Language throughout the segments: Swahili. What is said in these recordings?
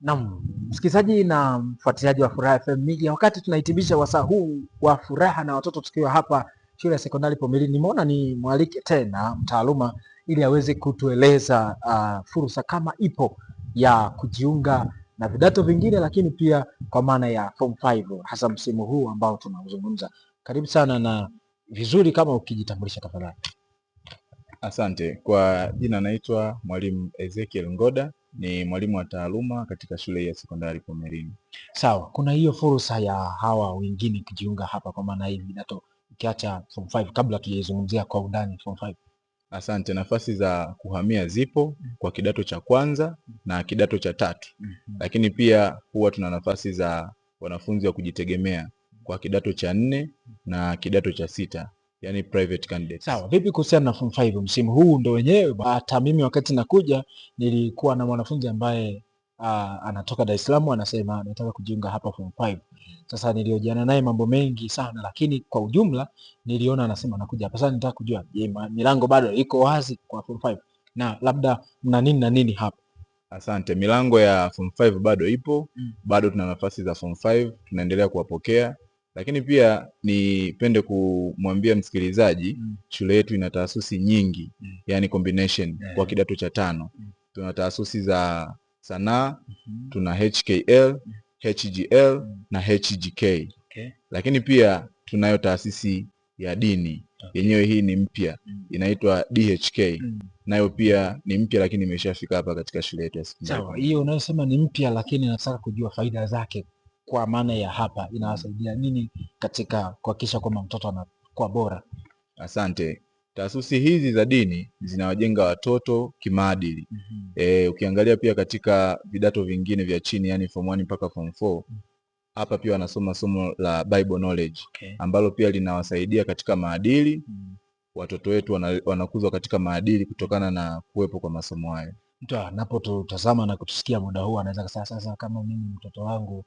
Naam, msikilizaji na mfuatiliaji wa Furaha FM Media, wakati tunahitimisha wasaa huu wa furaha na watoto tukiwa hapa shule ya sekondari Pomelini, nimeona ni mwalike tena mtaaluma ili aweze kutueleza fursa kama ipo ya kujiunga na vidato vingine, lakini pia kwa maana ya form 5 hasa msimu huu ambao tunauzungumza. Karibu sana na vizuri kama ukijitambulisha tafadhali. Asante. Kwa jina naitwa Mwalimu Ezekiel Ngoda, ni mwalimu wa taaluma katika shule ya sekondari Pomelini. Sawa, kuna hiyo fursa ya hawa wengine kujiunga hapa kwa maana hii vidato ukiacha form 5 kabla tujaizungumzia kwa undani form 5. Asante. Nafasi za kuhamia zipo kwa kidato cha kwanza na kidato cha tatu. Lakini pia huwa tuna nafasi za wanafunzi wa kujitegemea kwa kidato cha 4 na kidato cha 6, yani private candidates. Sawa, vipi kuhusiana na form 5 msimu huu ndo wenyewe? Hata mimi wakati nakuja nilikuwa na mwanafunzi ambaye anatoka Dar es Salaam, anasema anataka kujiunga hapa form 5. Sasa niliojiana naye mambo mengi sana, lakini kwa ujumla niliona anasema anakuja hapa. Sasa nitaka kujua, je, milango bado iko wazi kwa form 5 na labda mna nini na nini hapa? Asante. Milango ya form 5 bado ipo, bado tuna nafasi za form 5, tunaendelea kuwapokea. Lakini pia nipende kumwambia msikilizaji, shule yetu ina taasisi nyingi, yani combination kwa kidato cha 5. Tuna taasisi za sanaa, tuna HKL, HGL na HGK. Lakini pia tunayo taasisi ya dini. Yenyewe hii ni mpya, inaitwa DHK. Nayo pia ni mpya, lakini imeshafika hapa katika shule yetu ya sekondari. Sawa, hiyo unayosema ni mpya, lakini nataka kujua faida zake kwa maana ya hapa inawasaidia nini katika kuhakikisha kwamba mtoto anakuwa bora? Asante. Taasisi hizi za dini zinawajenga watoto kimaadili. Ukiangalia pia katika vidato vingine vya chini, yani form 1 mpaka form 4, hapa pia wanasoma somo la Bible knowledge, ambalo pia linawasaidia katika maadili. Watoto wetu wanakuzwa katika maadili kutokana na kuwepo kwa masomo hayo. Mtu anapotutazama na kutusikia muda huu anaweza kusema, sasa kama mimi mtoto wangu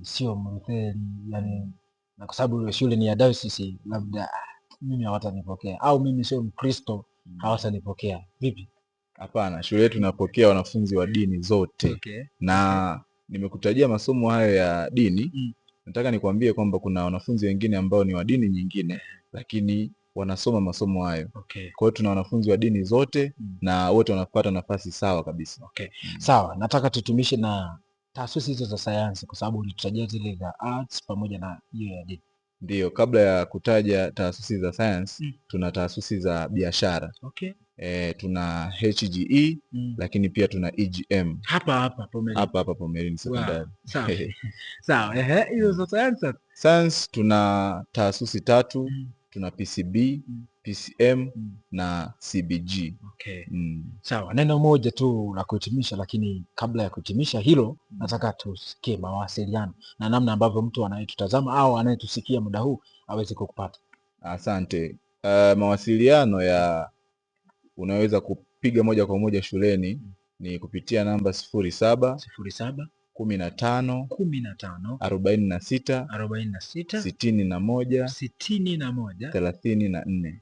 sio Mlutheri, yani na kwa sababu shule ni ya diocese, labda mimi hawatanipokea, au mimi sio Mkristo hawatanipokea. Vipi? Hapana, shule yetu inapokea wanafunzi wa dini zote. Na nimekutajia masomo hayo ya dini. Nataka nikwambie kwamba kuna wanafunzi wengine ambao ni wa dini nyingine, lakini wanasoma masomo hayo. Kwa hiyo tuna wanafunzi wa dini zote na wote wanapata nafasi sawa kabisa. Sawa, nataka tutumishe na taasisi hizo za sayansi, kwa sababu ulitutajia zile za arts pamoja na hiyo ya dini. Ndio, kabla ya kutaja taasisi za science, tuna taasisi za biashara. Tuna HGE, lakini pia tuna EGM. Hapa Pomelini sekondari. Sawa. Sawa, hizo za science. Science tuna taasisi 3, tuna PCB, PCM na CBG. Sawa, neno moja tu la kuhitimisha, lakini kabla ya kuhitimisha hilo nataka tusikie mawasiliano na namna ambavyo mtu anayetutazama au anayetusikia muda huu aweze kukupata. Asante. Mawasiliano ya unaweza kupiga moja kwa moja shuleni ni kupitia namba 07 15 46 61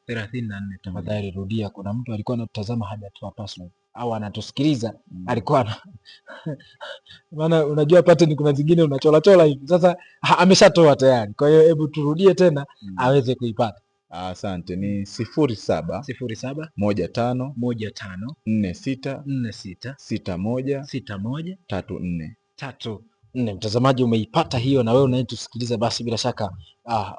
34. Tafadhali rudia, kuna mtu alikuwa anatutazama hajatoa password au anatusikiliza alikuwa maana unajua pattern kuna zingine unachola hivi, sasa ameshatoa tayari. Kwa hiyo hebu turudie tena aweze kuipata. Asante. Ni 07 15 46 61 34. Mtazamaji, umeipata hiyo, na wewe unayetusikiliza basi bila shaka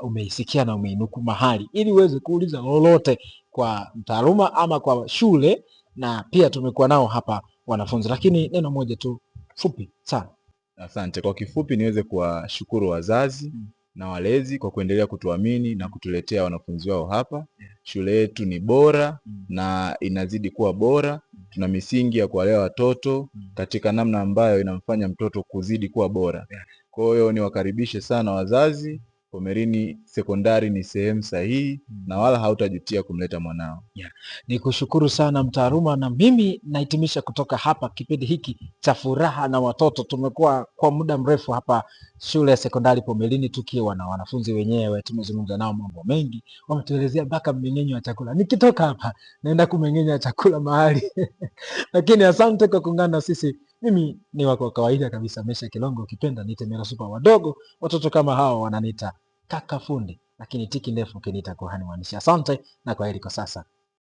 umeisikia na umeinuku mahali, ili uweze kuuliza lolote kwa mtaaluma ama kwa shule, na pia tumekuwa nao hapa wanafunzi. Lakini neno moja tu fupi sana. Asante. Kwa kifupi niweze kuwashukuru wazazi na walezi kwa kuendelea kutuamini na kutuletea wanafunzi wao hapa. Shule yetu ni bora na inazidi kuwa bora. Tuna misingi ya kuwalea watoto katika namna ambayo inamfanya mtoto kuzidi kuwa bora. Kwa hiyo niwakaribishe sana wazazi. Pomelini sekondari ni sehemu sahihi na wala hautajutia kumleta mwanao. Nikushukuru sana mtaaluma, na mimi nahitimisha kutoka hapa kipindi hiki cha furaha na watoto. Tumekuwa kwa muda mrefu hapa shule ya sekondari Pomelini tukiwa na wanafunzi wenyewe, tumezungumza nao mambo mengi, wametuelezea mpaka mmeng'enyo wa chakula. Nikitoka hapa naenda kumeng'enya chakula mahali lakini asante kwa kuungana na sisi Mimi ni wako kawaida kabisa, Mesha Kilongo, ukipenda niite Mera Super. Wadogo watoto kama hawa wananiita kaka fundi, lakini tiki ndefu ukiniita kuhani mwandishi. Asante na kwaheri kwa sasa.